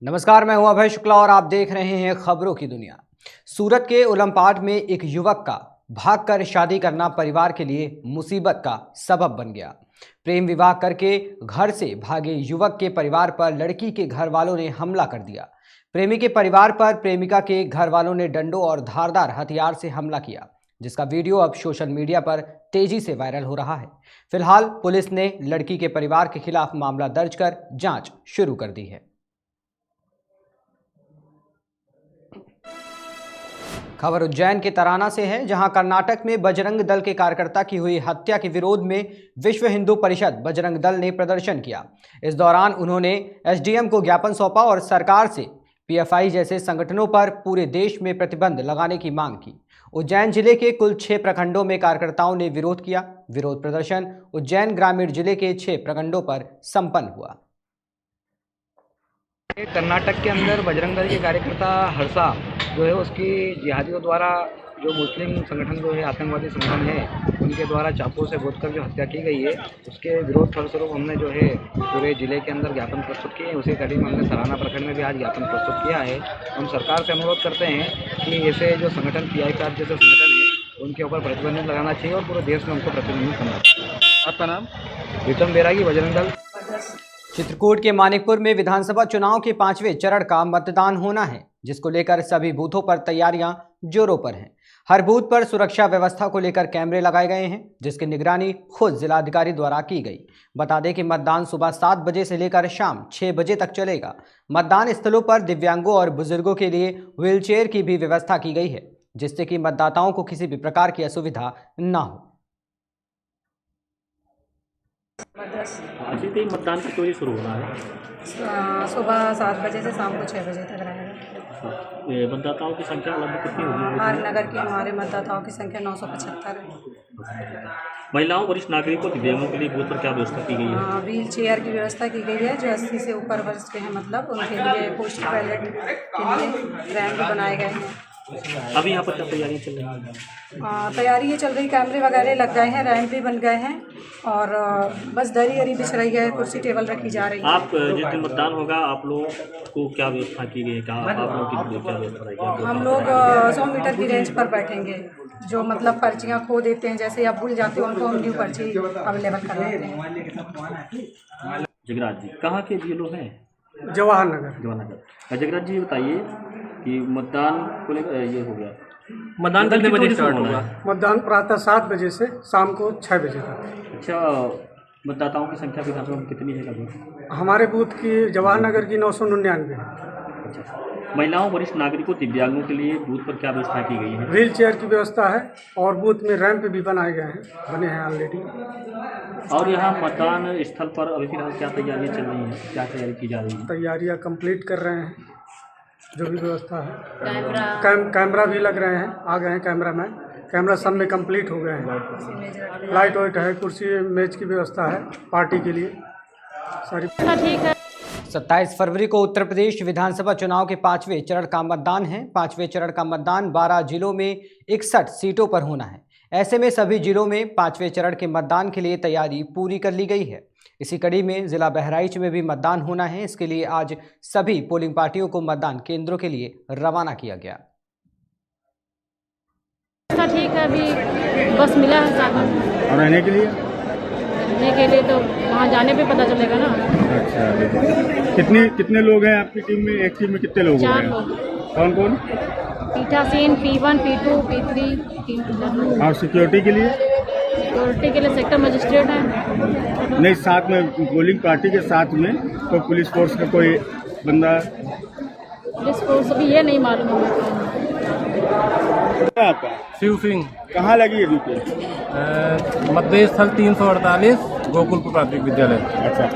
नमस्कार, मैं हूं अभय शुक्ला और आप देख रहे हैं खबरों की दुनिया। सूरत के उलमपाट में एक युवक का भागकर शादी करना परिवार के लिए मुसीबत का सबब बन गया। प्रेम विवाह करके घर से भागे युवक के परिवार पर लड़की के घर वालों ने हमला कर दिया। प्रेमी के परिवार पर प्रेमिका के घर वालों ने डंडों और धारदार हथियार से हमला किया, जिसका वीडियो अब सोशल मीडिया पर तेजी से वायरल हो रहा है। फिलहाल पुलिस ने लड़की के परिवार के खिलाफ मामला दर्ज कर जांच शुरू कर दी है। खबर उज्जैन के तराना से है, जहां कर्नाटक में बजरंग दल के कार्यकर्ता की हुई हत्या के विरोध में विश्व हिंदू परिषद बजरंग दल ने प्रदर्शन किया। इस दौरान उन्होंने एसडीएम को ज्ञापन सौंपा और सरकार से पीएफआई जैसे संगठनों पर पूरे देश में प्रतिबंध लगाने की मांग की। उज्जैन जिले के कुल 6 प्रखंडों में कार्यकर्ताओं ने विरोध किया। विरोध प्रदर्शन उज्जैन ग्रामीण जिले के 6 प्रखंडों पर संपन्न हुआ। कर्नाटक के अंदर बजरंग दल के कार्यकर्ता हर्षा जो है उसकी जिहादियों द्वारा जो मुस्लिम संगठन जो है आतंकवादी संगठन है उनके द्वारा चाकू से गोदकर जो हत्या की गई है, उसके विरोध फलस्वरूप हमने जो है पूरे जिले के अंदर ज्ञापन प्रस्तुत किए हैं। उसी कड़ी में हमने तराना प्रखंड में भी आज ज्ञापन प्रस्तुत किया है। हम सरकार से अनुरोध करते हैं कि ऐसे जो संगठन पीआईपी जैसे संगठन है उनके ऊपर प्रतिबंध लगाना चाहिए और पूरे देश में उनको प्रतिबंधित करना चाहिए। आपका नाम? विक्रम बैरागी, बजरंग दल। चित्रकूट के मानिकपुर में विधानसभा चुनाव के 5वें चरण का मतदान होना है, जिसको लेकर सभी बूथों पर तैयारियां जोरों पर हैं। हर बूथ पर सुरक्षा व्यवस्था को लेकर कैमरे लगाए गए हैं, जिसकी निगरानी खुद जिलाधिकारी द्वारा की गई। बता दें कि मतदान सुबह 7 बजे से लेकर शाम 6 बजे तक चलेगा। मतदान स्थलों पर दिव्यांगों और बुजुर्गों के लिए व्हीलचेयर की भी व्यवस्था की गई है, जिससे कि मतदाताओं को किसी भी प्रकार की असुविधा न हो। अभी तो मतदान की तैयारी शुरू होना है। सुबह 7 बजे से शाम को 6 बजे तक रहेगा। ये मतदाताओं की संख्या लगभग कितनी होगी? हर नगर के हमारे मतदाताओं की संख्या 975 है। महिलाओं, वरिष्ठ नागरिकों, दिव्यांगों के लिए बूथ पर क्या व्यवस्था की गई है? व्हील चेयर की व्यवस्था की गई है। जो 80 से ऊपर वर्ष के हैं मतलब उनके लिए पोस्टल बैलेट के लिए रैंप बनाए गए हैं। अभी यहाँ पर क्या तैयारियाँ चल रही हैं? तैयारी ये चल रही, कैमरे वगैरह लग गए हैं, रैंप भी बन गए हैं और बस दरी वरी बिछ रही है, कुर्सी टेबल रखी जा रही है। आप जिस दिन मतदान होगा आप लोगों को क्या व्यवस्था की गई है? क्या आप लोगों की क्या व्यवस्था रहेगी? हम लोग 100 मीटर की रेंज पर बैठेंगे। जो मतलब पर्चियाँ खो देते हैं, जैसे आप भूल जाते हो, उनको हम न्यू पर्ची अवेलेबल करा देते हैं। जगराज जी कहाँ के ये लोग हैं? जवाहर नगर। जगराज जी बताइए कि मतदान को लेकर ये हो गया, मतदान कितने बजे स्टार्ट होगा? मतदान प्रातः 7 बजे से शाम को 6 बजे तक। अच्छा, मतदाताओं की संख्या विधानसभा में कितनी है लगभग? हमारे बूथ की जवाहर नगर की 999 है। अच्छा, महिलाओं, वरिष्ठ नागरिकों, दिव्यांगों के लिए बूथ पर क्या व्यवस्था की गई है? व्हील चेयर की व्यवस्था है और बूथ में रैंप भी बनाए गए हैं, बने हैं ऑलरेडी। और यहाँ मतदान स्थल पर अभी फिलहाल क्या तैयारियाँ चल रही हैं? क्या तैयारी की जा रही है? तैयारियां कंप्लीट कर रहे हैं, जो भी व्यवस्था है। कैमरा भी लग रहे हैं, आ गए हैं कैमरामैन। कैमरा सब में कंप्लीट हो गए हैं। लाइट वाइट है, कुर्सी मेज की व्यवस्था है पार्टी के लिए सारी। ठीक है। 27 फरवरी को उत्तर प्रदेश विधानसभा चुनाव के 5वें चरण का मतदान है। 5वें चरण का मतदान 12 जिलों में 61 सीटों पर होना है। ऐसे में सभी जिलों में 5वें चरण के मतदान के लिए तैयारी पूरी कर ली गई है। इसी कड़ी में जिला बहराइच में भी मतदान होना है। इसके लिए आज सभी पोलिंग पार्टियों को मतदान केंद्रों के लिए रवाना किया गया। ठीक है, अभी बस मिला है साधन। और रहने के लिए? रहने के लिए तो वहाँ जाने पे पता चलेगा ना। अच्छा, कितने लोग हैं आपकी टीम में? एक टीम में कितने लोग? 4 लोग। कौन कौन? पीठासीन, P1, P2, P3, 3। और सिक्योरिटी के लिए? सिक्योरिटी के लिए सेक्टर मजिस्ट्रेट है। नहीं, साथ में पोलिंग पार्टी के साथ में तो पुलिस फोर्स का कोई बंदा? पुलिस फोर्स अभी ये नहीं मालूम है। आपका? शिव सिंह। कहाँ लगी है ड्यूटी? मतदेय स्थल 348 गोकुलपुर प्राथमिक विद्यालय। अच्छा,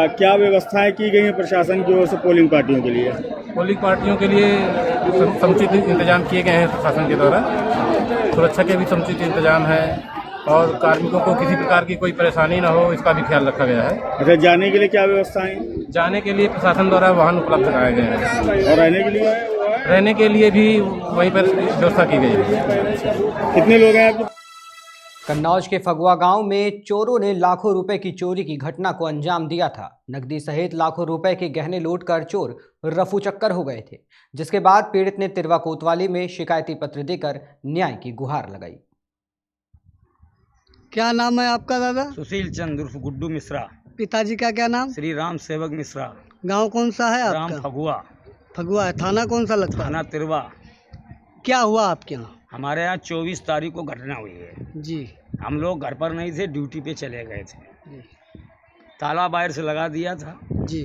क्या व्यवस्थाएं की गई हैं प्रशासन की ओर से पोलिंग पार्टियों के लिए? पोलिंग पार्टियों के लिए समुचित इंतजाम किए गए हैं प्रशासन के द्वारा। सुरक्षा के भी समुचित इंतजाम है और कार्मिकों को किसी प्रकार की कोई परेशानी न हो, इसका भी ख्याल रखा गया है। अच्छा, जाने के लिए क्या व्यवस्थाएं? जाने के लिए प्रशासन द्वारा वाहन उपलब्ध कराए गए हैं। और रहने के लिए? रहने के लिए भी वहीं पर व्यवस्था की गई है। कितने लोग हैं आपके? कन्नौज के फगुआ गांव में चोरों ने लाखों रुपए की चोरी की घटना को अंजाम दिया था। नकदी सहित लाखों रुपए के गहने लूटकर चोर रफू चक्कर हो गए थे, जिसके बाद पीड़ित ने तिरवा कोतवाली में शिकायती पत्र देकर न्याय की गुहार लगाई। क्या नाम है आपका दादा? सुशील चंद उर्फ गुड्डू मिश्रा। पिताजी का क्या नाम? श्री राम सेवक मिश्रा। गांव कौन सा है राम आपका? फगुआ। फगुआ है। थाना कौन सा लगता है? थाना तिरवा। क्या हुआ आपके यहाँ? हमारे यहाँ 24 तारीख को घटना हुई है जी। हम लोग घर पर नहीं थे, ड्यूटी पे चले गए थे। ताला बाहर से लगा दिया था जी।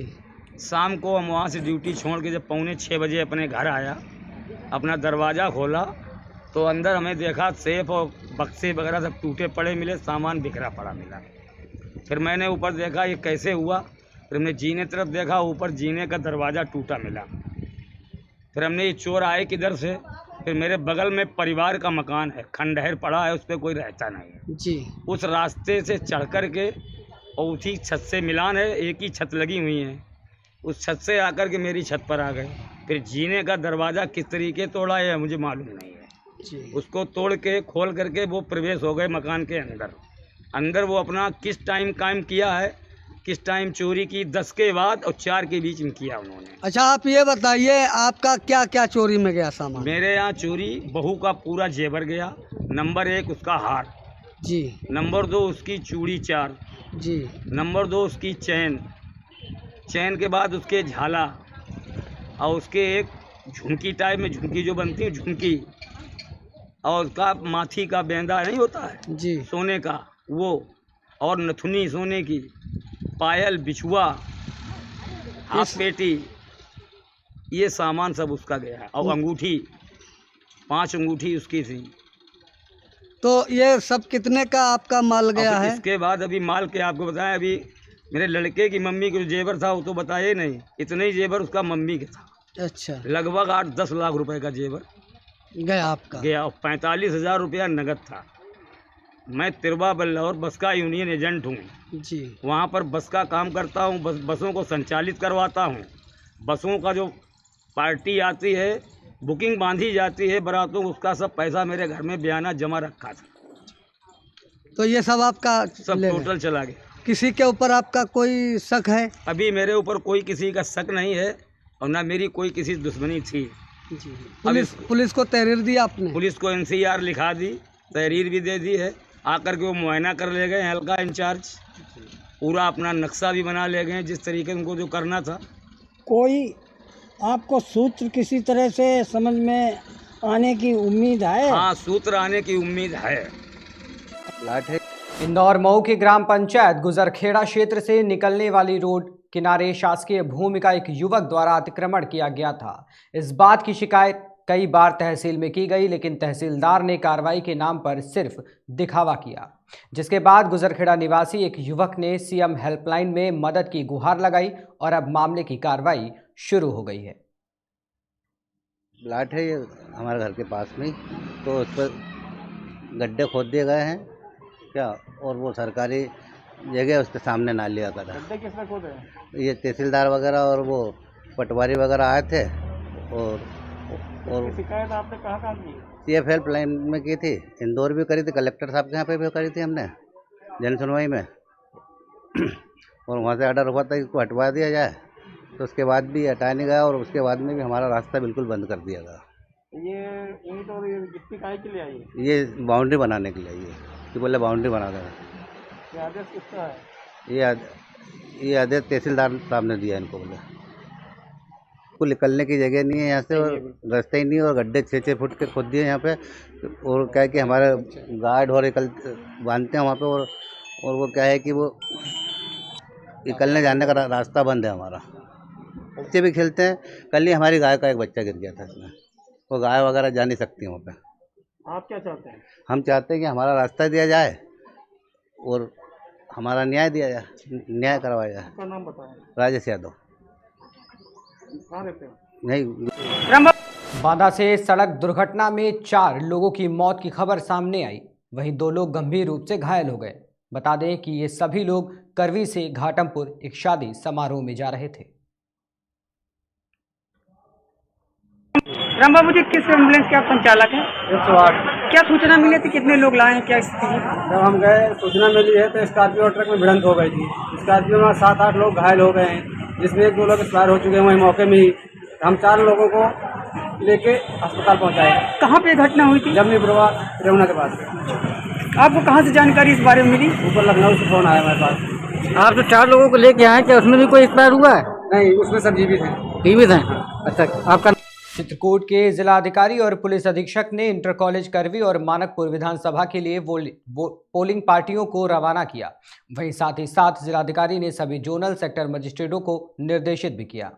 शाम को हम वहाँ से ड्यूटी छोड़ के जब 5:45 बजे अपने घर आया, अपना दरवाज़ा खोला तो अंदर हमें देखा सेफ और बक्से वगैरह सब टूटे पड़े मिले, सामान बिखरा पड़ा मिला। फिर मैंने ऊपर देखा ये कैसे हुआ, फिर हमने जीने तरफ देखा, ऊपर जीने का दरवाज़ा टूटा मिला। फिर हमने ये चोर आए किधर से, फिर मेरे बगल में परिवार का मकान है, खंडहर पड़ा है, उस पर कोई रहता नहीं है जी। उस रास्ते से चढ़ कर के और उसी छत से मिलान है, एक ही छत लगी हुई है, उस छत से आकर के मेरी छत पर आ गए। फिर जीने का दरवाज़ा किस तरीके तोड़ा है मुझे मालूम नहीं है जी। उसको तोड़ के खोल करके वो प्रवेश हो गए मकान के अंदर वो अपना किस टाइम कायम किया है, किस टाइम चोरी की, 10 के बाद और 4 के बीच में किया उन्होंने। अच्छा आप ये बताइए आपका क्या क्या चोरी में गया सामान? मेरे यहाँ चोरी बहू का पूरा जेवर गया, नंबर 1 उसका हार जी, नंबर 2 उसकी चूड़ी 4 जी, नंबर 2 उसकी चैन के बाद उसके झाला और उसके एक झुमकी टाइप में झुमकी जो बनती है झुमकी, और उसका माथी का बेंदा नहीं होता है जी, सोने का वो, और नथुनी सोने की, पायल, बिछुआ, हाथ पेटी, ये सामान सब उसका गया है। और अंगूठी 5 अंगूठी उसकी थी। तो ये सब कितने का आपका माल गया है? इसके बाद अभी माल के आपको बताएं, अभी मेरे लड़के की मम्मी का जो जेवर था वो तो बताए नहीं, इतने ही जेवर उसका मम्मी का था। अच्छा, लगभग 8-10 लाख रुपए का जेवर गया आपका? गया और 45,000 रुपया नगद था। मैं तिरवा बल्लौर बस का यूनियन एजेंट हूँ जी। वहाँ पर बस का काम करता हूँ, बसों को संचालित करवाता हूँ। बसों का जो पार्टी आती है, बुकिंग बांधी जाती है बारातों, उसका सब पैसा मेरे घर में बयाना जमा रखा था। तो ये सब आपका सब ले गए? टोटल चला गया। किसी के ऊपर आपका कोई शक है? अभी मेरे ऊपर कोई किसी का शक नहीं है और ना मेरी कोई किसी दुश्मनी थी जी। पुलिस को तहरीर दी आपने? पुलिस को NCR लिखा दी, तहरीर भी दे दी है, आकर के वो मुआयना कर ले गए हल्का इंचार्ज, पूरा अपना नक्शा भी बना ले गए जिस तरीके उनको जो करना था। कोई आपको सूत्र किसी तरह से समझ में आने की उम्मीद है? हाँ, सूत्र आने की उम्मीद है। इंदौर मऊ के ग्राम पंचायत गुजरखेड़ा क्षेत्र से निकलने वाली रोड किनारे शासकीय भूमि का एक युवक द्वारा अतिक्रमण किया गया था। इस बात की शिकायत कई बार तहसील में की गई, लेकिन तहसीलदार ने कार्रवाई के नाम पर सिर्फ दिखावा किया, जिसके बाद गुजरखेड़ा निवासी एक युवक ने CM हेल्पलाइन में मदद की गुहार लगाई और अब मामले की कार्रवाई शुरू हो गई है। प्लाट है ये हमारे घर के पास में, तो उस पर गड्ढे खोद दिए गए हैं क्या, और वो सरकारी जगह उसके सामने नाली वगैरह। गड्ढे किसने खोदे हैं? ये तहसीलदार वगैरह और वो पटवारी वगैरह आए थे, और शिकायत आपने कहाँ की? CF हेल्पलाइन में की थी, इंदौर भी करी थी, कलेक्टर साहब के यहाँ पे भी करी थी हमने जन सुनवाई में और वहाँ से ऑर्डर हुआ था इसको हटवा दिया जाए, तो उसके बाद भी हटाया नहीं गया और उसके बाद में भी हमारा रास्ता बिल्कुल बंद कर दिया गया। ये ईंट और गिट्टी काहे के लिए आई है? ये बाउंड्री बनाने के लिए आई है कि बोले बाउंड्री बना देना। ये आदेश किसका है? ये आदेश तहसीलदार साहब ने दिया इनको, बोले को निकलने की जगह नहीं है यहाँ से और रास्ता ही नहीं, और गड्ढे 6-6 फुट के खोद दिए यहाँ पे, और क्या है कि हमारे गार्ड और बांधते हैं वहाँ पे, और वो क्या है कि वो निकलने जाने का रास्ता बंद है हमारा। बच्चे भी खेलते हैं, कल ही हमारी गाय का एक बच्चा गिर गया था इसमें, वो गाय वगैरह जा नहीं सकती वहाँ पे। आप क्या चाहते हैं? हम चाहते हैं कि हमारा रास्ता दिया जाए और हमारा न्याय दिया जाए, न्याय करवाया जाए। आपका नाम बताएं। राजेश यादव। कहाँ रहते हैं? नहीं, बांदा से सड़क दुर्घटना में 4 लोगों की मौत की खबर सामने आई, वहीं 2 लोग गंभीर रूप से घायल हो गए। बता दें कि ये सभी लोग करवी से घाटमपुर एक शादी समारोह में जा रहे थे। राम बाबू जी, किस एम्बुलेंस के आप संचालक हैं? 108। क्या सूचना मिली थी, कितने लोग लाए हैं, क्या स्थिति है? जब हम गए सूचना मिली है तो स्कॉर्पियो और ट्रक में भिड़ंत हो गई थी। स्कॉर्पियो में 7-8 लोग घायल हो गए हैं, जिसमें 1-2 लोग एक्सपायर हो चुके हैं वहीं मौके में ही। हम 4 लोगों को लेके अस्पताल पहुंचाए। कहाँ पे घटना हुई थी? जमनी प्रभा रेवना के पास। आपको कहाँ से जानकारी इस बारे में मिली? ऊपर लखनऊ से फोन आया हमारे पास। आप जो 4 लोगों को लेके आए, क्या उसमें भी कोई एक्सपायर हुआ है? नहीं, उसमें सब जीवित हैं। जीवित हैं। अच्छा, आपका चित्रकूट के जिलाधिकारी और पुलिस अधीक्षक ने इंटर कॉलेज करवी और मानकपुर विधानसभा के लिए पोलिंग पार्टियों को रवाना किया। वहीं साथ ही साथ जिलाधिकारी ने सभी जोनल सेक्टर मजिस्ट्रेटों को निर्देशित भी किया।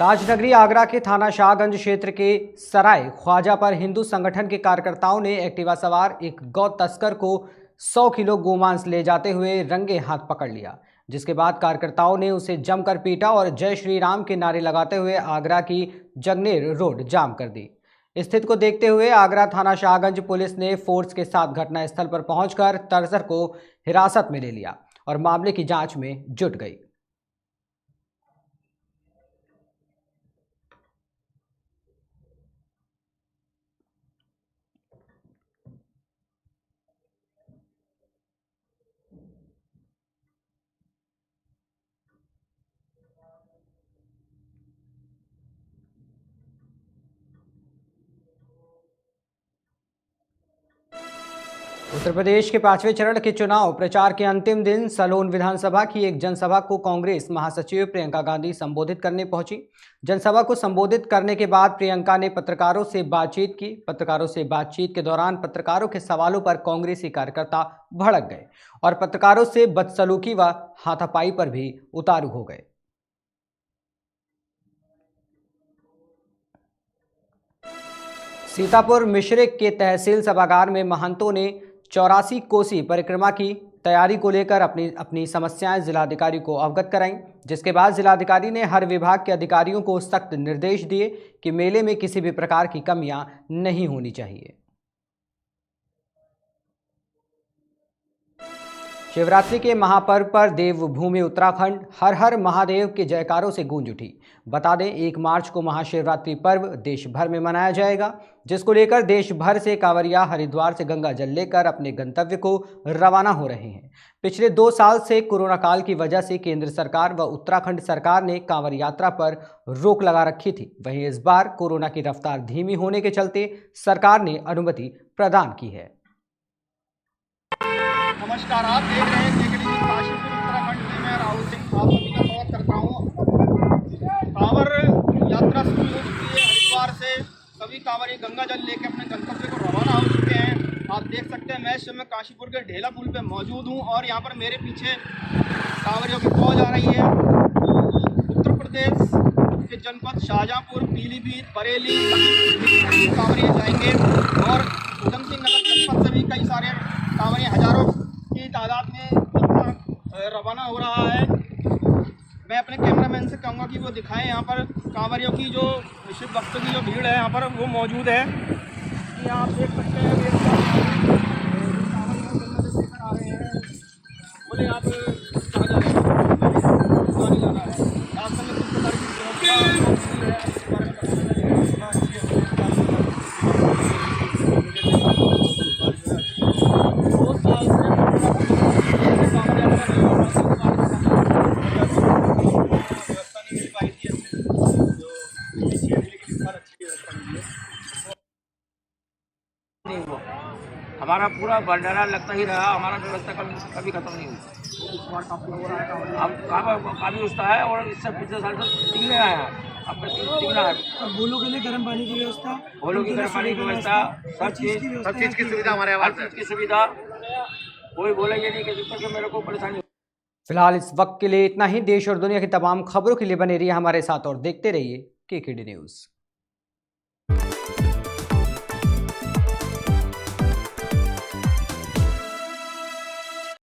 ताजनगरी आगरा के थाना शाहगंज क्षेत्र के सराय ख्वाजा पर हिंदू संगठन के कार्यकर्ताओं ने एक्टिवा सवार एक गौ तस्कर को 100 किलो गोमांस ले जाते हुए रंगे हाथ पकड़ लिया, जिसके बाद कार्यकर्ताओं ने उसे जमकर पीटा और जय श्री राम के नारे लगाते हुए आगरा की जगनेर रोड जाम कर दी। स्थिति को देखते हुए आगरा थाना शाहगंज पुलिस ने फोर्स के साथ घटनास्थल पर पहुंचकर तस्कर को हिरासत में ले लिया और मामले की जांच में जुट गई। उत्तर प्रदेश के 5वें चरण के चुनाव प्रचार के अंतिम दिन सलोन विधानसभा की एक जनसभा को कांग्रेस महासचिव प्रियंका गांधी संबोधित करने पहुंची। जनसभा को संबोधित करने के बाद प्रियंका ने पत्रकारों से बातचीत की। पत्रकारों से बातचीत के दौरान पत्रकारों के सवालों पर कांग्रेसी कार्यकर्ता भड़क गए और पत्रकारों से बदसलूकी व हाथापाई पर भी उतारू हो गए। सीतापुर मिश्रिक के तहसील सभागार में महंतों ने 84 कोसी परिक्रमा की तैयारी को लेकर अपनी समस्याएं जिलाधिकारी को अवगत कराईं, जिसके बाद जिलाधिकारी ने हर विभाग के अधिकारियों को सख्त निर्देश दिए कि मेले में किसी भी प्रकार की कमियां नहीं होनी चाहिए। शिवरात्रि के महापर्व पर देवभूमि उत्तराखंड हर हर महादेव के जयकारों से गूंज उठी। बता दें 1 मार्च को महाशिवरात्रि पर्व देश भर में मनाया जाएगा, जिसको लेकर देश भर से कांवरिया हरिद्वार से गंगा जल लेकर अपने गंतव्य को रवाना हो रहे हैं। पिछले 2 साल से कोरोना काल की वजह से केंद्र सरकार व उत्तराखंड सरकार ने कांवड़ यात्रा पर रोक लगा रखी थी। वहीं इस बार कोरोना की रफ्तार धीमी होने के चलते सरकार ने अनुमति प्रदान की है। नमस्कार, आप देख रहे हैं काशीपुर उत्तराखंड से मैं राहुल सिंह आप सभी का स्वागत करता हूँ। कांवड़ यात्रा शुरू हो चुकी है। हरिद्वार से सभी कांवड़ी गंगा जल लेकर अपने गंतव्य को रवाना हो चुके हैं। आप देख सकते हैं मैं इस समय काशीपुर के ढेला पुल पे मौजूद हूँ और यहाँ पर मेरे पीछे कांवड़ियों की फौज आ रही है। उत्तर प्रदेश के जनपद शाहजहाँपुर, पीलीभीत, बरेली कांवड़िया जाएंगे और उधम सिंह नगर जनपद से भी कई सारे कांवड़िया हजारों की तादाद में रवाना हो रहा है। मैं अपने कैमरामैन से कहूँगा कि वो दिखाएं यहाँ पर कांवड़ियों की जो शिव भक्तों की जो भीड़ है यहाँ पर वो मौजूद है। ये आप देख सकते हैं लेकर आ रहे हैं। बोले आप कहाँ जा रहे हैं? जाना है। आज समय किस प्रकार की हमारा पूरा भंडारा लगता ही रहा, हमारा व्यवस्था कभी खत्म नहीं हुई। अब काफ़ी उठता है और इससे पिछले साल से टिकने आया अब बोलों के लिए गर्म पानी की व्यवस्था, बोलों की गर्म पानी की व्यवस्था, सब चीज़ की सुविधा हमारे हर चीज़ की सुविधा। कोई बोले ये नहीं कि मेरे को परेशानी। फिलहाल इस वक्त के लिए इतना ही। देश और दुनिया की तमाम खबरों के लिए बने रहिए हमारे साथ और देखते रहिए KKD न्यूज़।